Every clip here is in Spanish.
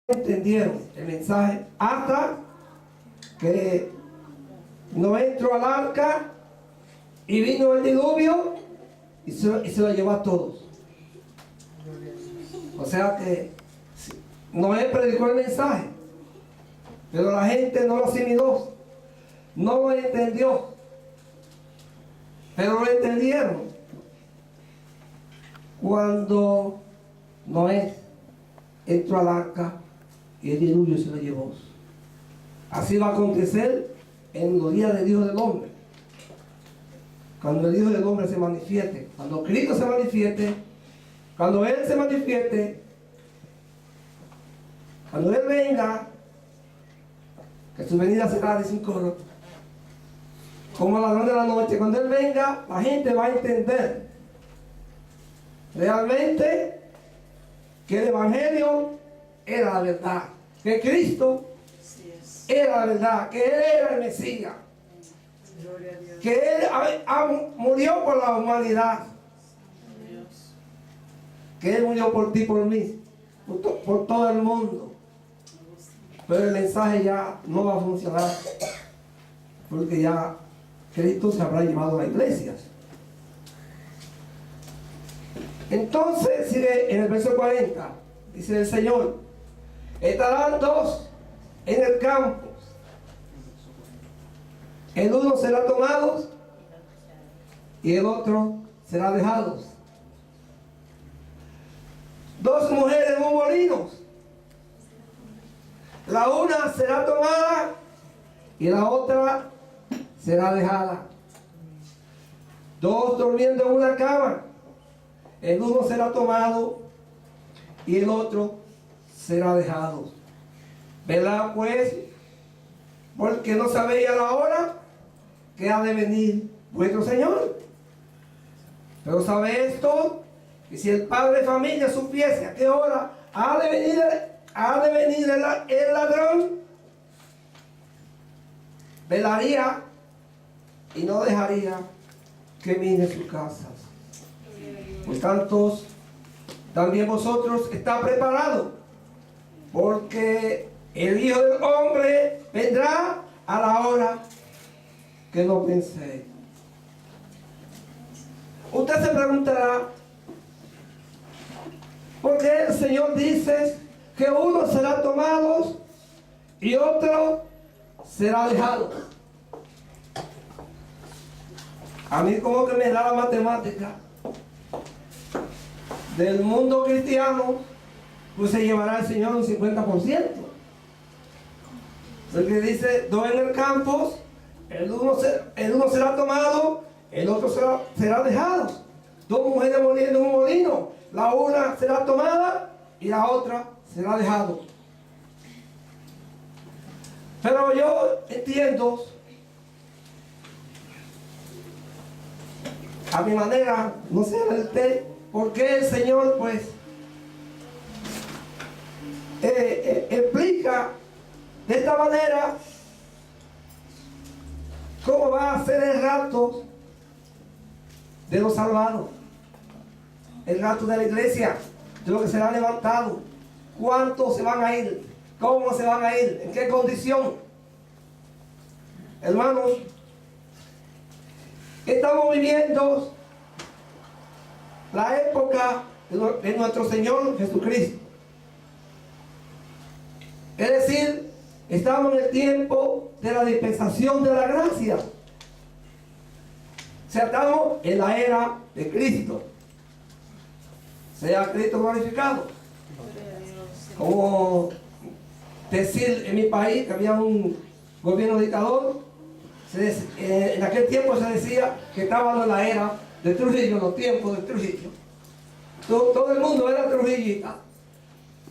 entendieron el mensaje hasta que Noé entró al arca y vino el diluvio y se lo llevó a todos. O sea que Noé predicó el mensaje, pero la gente no lo asimiló, no lo entendió, pero lo entendieron cuando Noé entró al arca y el diluvio se lo llevó. Así va a acontecer en los días del Hijo del Hombre. Cuando el Hijo del Hombre se manifieste, cuando Cristo se manifieste, cuando Él se manifieste, cuando Él venga, que su venida será de sin coro, como ladrón de la noche. Cuando Él venga, la gente va a entender realmente que el Evangelio era la verdad, que Cristo era la verdad, que Él era el Mesías, que Él murió por la humanidad, que Él murió por ti, por mí, por todo el mundo. Pero el mensaje ya no va a funcionar, porque ya Cristo se habrá llevado a las iglesias. Entonces sigue en el verso 40, dice el Señor: estarán dos en el campo, el uno será tomado y el otro será dejado. Dos mujeres en un molino, la una será tomada y la otra será dejada. Dos durmiendo en una cama, el uno será tomado y el otro será dejado. ¿Verdad pues? Porque no sabéis a la hora que ha de venir vuestro Señor. Pero sabéis esto, que si el padre de familia supiese a qué hora ha de venir el ladrón, velaría y no dejaría que mire sus casas. Por tanto, también vosotros está preparados, porque el Hijo del Hombre vendrá a la hora que no penséis. Usted se preguntará, ¿por qué el Señor dice que uno será tomado y otro será dejado? A mí como que me da la matemática del mundo cristiano, pues se llevará el Señor un 50%. Porque dice, dos en el campo, el uno será tomado, el otro será dejado. Dos mujeres muriendo en un molino, la una será tomada y la otra será dejada. Pero yo entiendo, a mi manera, no sé usted, por qué el Señor pues explica de esta manera cómo va a ser el rapto de los salvados, el rapto de la iglesia, de los que serán levantados. ¿Cuántos se van a ir? ¿Cómo se van a ir? ¿En qué condición? Hermanos, estamos viviendo la época de nuestro Señor Jesucristo. Es decir, estamos en el tiempo de la dispensación de la gracia. O sea, estamos en la era de Cristo. Sea Cristo glorificado. Como decir en mi país que había un gobierno dictador, en aquel tiempo se decía que estábamos en la era de Trujillo, los tiempos de Trujillo. Todo el mundo era trujillista.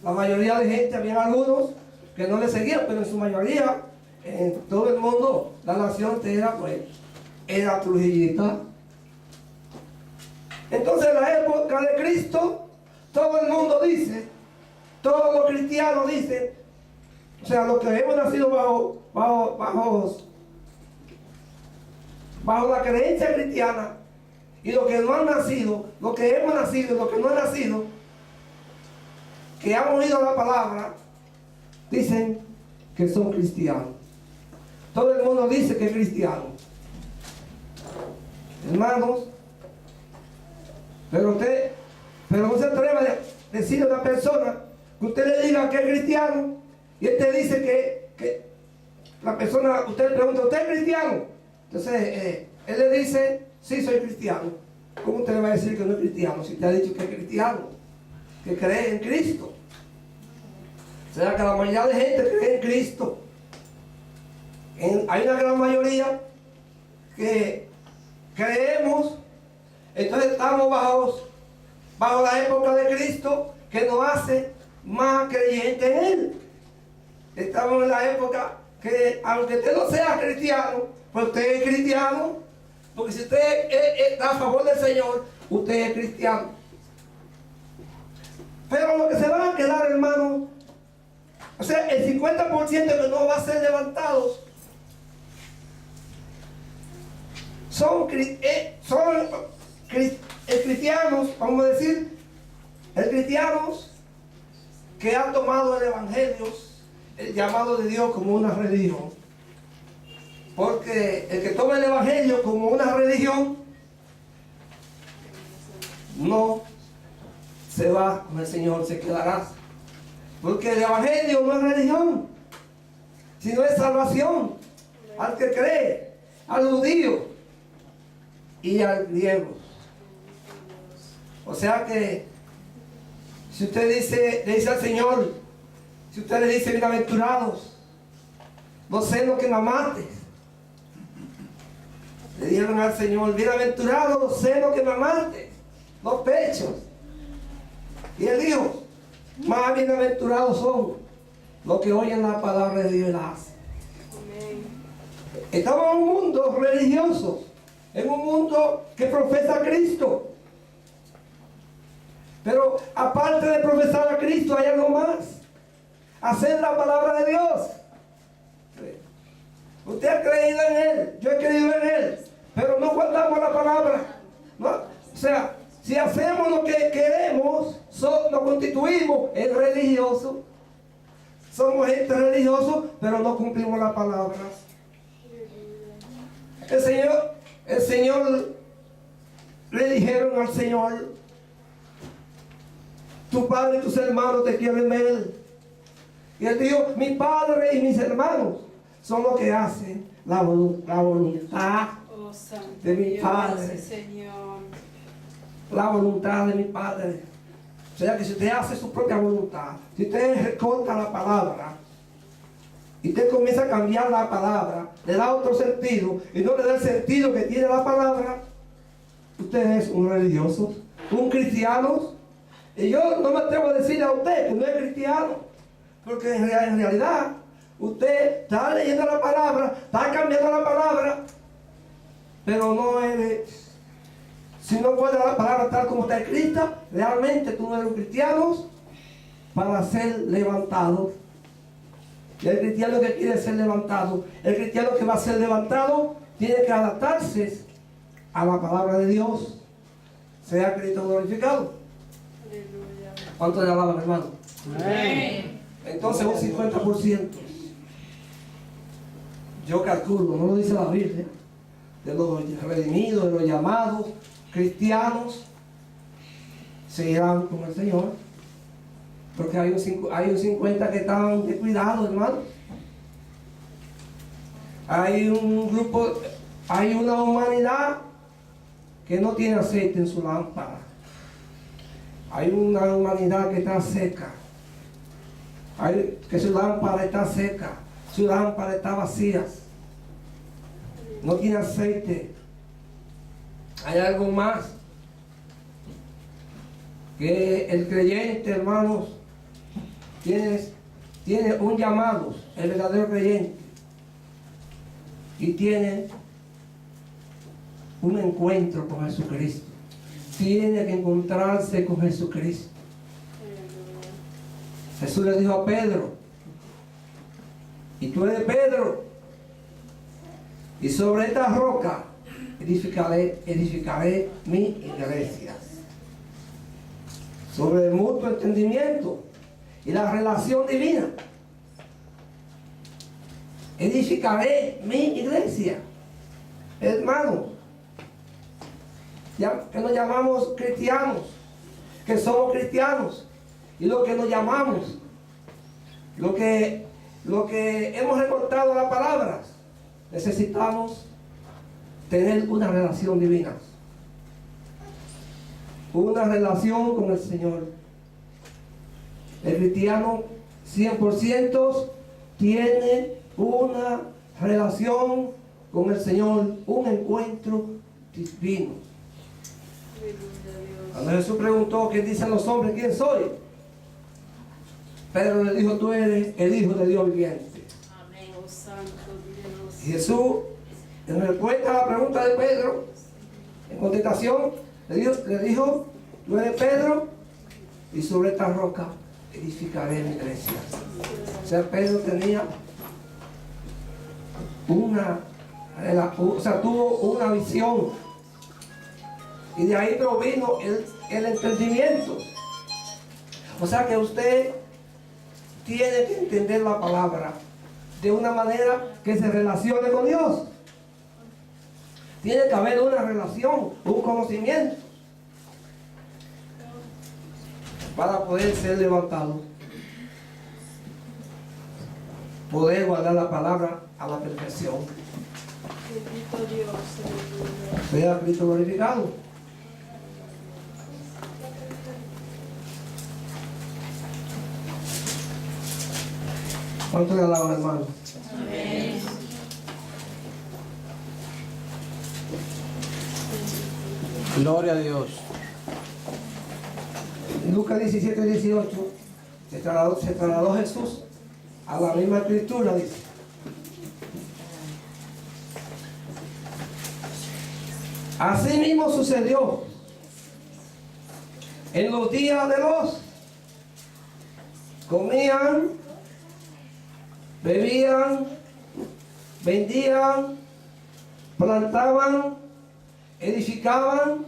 La mayoría de gente, había algunos que no le seguían, pero en su mayoría, en todo el mundo, la nación entera pues era trujillista. Entonces en la época de Cristo, todo el mundo dice, todos los cristianos dicen, o sea, los que hemos nacido bajo la creencia cristiana, y los que no han nacido, los que hemos nacido y los que no han nacido, que han oído la palabra, dicen que son cristianos. Todo el mundo dice que es cristiano. Hermanos, pero no se atreva a decirle a una persona que usted le diga que es cristiano y él te dice que la persona, usted le pregunta, ¿usted es cristiano? Entonces, él le dice, sí, soy cristiano. ¿Cómo usted le va a decir que no es cristiano si usted ha dicho que es cristiano? Que cree en Cristo. O sea, que la mayoría de gente cree en Cristo. Hay una gran mayoría que creemos, entonces estamos bajo la época de Cristo, que nos hace más creyentes en Él. Estamos en la época que, aunque usted no sea cristiano, pues usted es cristiano, porque si usted está a favor del Señor, usted es cristiano. Pero lo que se van a quedar, hermano, o sea, el 50% que no va a ser levantados son cristianos, vamos a decir, cristianos que han tomado el Evangelio, el llamado de Dios, como una religión. Porque el que toma el Evangelio como una religión no se va con el Señor, se quedará. Porque el Evangelio no es religión, sino es salvación al que cree, al judío y al griego. O sea que si usted le dice al Señor, si usted le dice bienaventurados los senos que mamaste, le dieron al Señor, bienaventurados los senos que mamaste, los pechos. Y Él dijo, más bienaventurados son los que oyen la palabra de Dios y la hacen. Estamos en un mundo religioso, en un mundo que profesa a Cristo. Pero aparte de profesar a Cristo hay algo más. Hacer la palabra de Dios. Usted ha creído en Él, yo he creído en Él, pero no guardamos la palabra. ¿No? O sea, si hacemos lo que queremos, nos constituimos en religiosos. Somos gente religiosos, pero no cumplimos la palabra. El Señor le dijeron al Señor, tu padre y tus hermanos te quieren ver. Y Él dijo, mi padre y mis hermanos son los que hacen la voluntad de mi Padre. La voluntad de mi Padre. O sea que si usted hace su propia voluntad, si usted recorta la palabra, y usted comienza a cambiar la palabra, le da otro sentido, y no le da el sentido que tiene la palabra, usted es un religioso, un cristiano. Y yo no me atrevo a decirle a usted que no es cristiano, porque en realidad usted está leyendo la palabra, está cambiando la palabra, pero no es. Si no guarda la palabra tal como está escrita, realmente tú no eres un cristiano para ser levantado. Y el cristiano que quiere ser levantado, el cristiano que va a ser levantado, tiene que adaptarse a la palabra de Dios. Sea Cristo glorificado. ¿Cuánto le alaban, hermano? Amén. Entonces un 50%. Yo calculo, no lo dice la Biblia, de los redimidos, de los llamados cristianos, se irán con el Señor. Porque hay un 50 que están descuidados, hermano. Hay un grupo, hay una humanidad que no tiene aceite en su lámpara. Hay una humanidad que está seca. Que su lámpara está seca. Su lámpara está vacía. No tiene aceite. Hay algo más. Que el creyente, hermanos, tiene un llamado, el verdadero creyente. Y tiene un encuentro con Jesucristo. Tiene que encontrarse con Jesucristo. Jesús le dijo a Pedro, y tú eres Pedro, y sobre esta roca edificaré mi iglesia. Sobre el mutuo entendimiento y la relación divina. edificaré mi iglesia. Hermano, ya que nos llamamos cristianos, que somos cristianos, y lo que nos llamamos, lo que hemos recortado las palabras, necesitamos tener una relación divina, una relación con el Señor. El cristiano 100% tiene una relación con el Señor, un encuentro divino. Cuando Jesús preguntó, ¿quién dicen los hombres quién soy?, Pedro le dijo, tú eres el Hijo de Dios viviente. Amén, oh Santo Dios. Y Jesús, en respuesta a la pregunta de Pedro, en contestación, le dijo, tú eres Pedro, y sobre esta roca edificaré mi iglesia. O sea, Pedro tenía tuvo una visión, y de ahí provino el entendimiento. O sea que usted tiene que entender la palabra de una manera que se relacione con Dios. Tiene que haber una relación, un conocimiento para poder ser levantado, poder guardar la palabra a la perfección. Bendito Dios, aleluya. Sea Cristo glorificado. ¿Cuánto le alaban, hermano? Amén. Gloria a Dios. En Lucas 17:18 se trasladó Jesús a la misma escritura, dice. Así mismo sucedió en los días de los comían, bebían, vendían, plantaban, edificaban.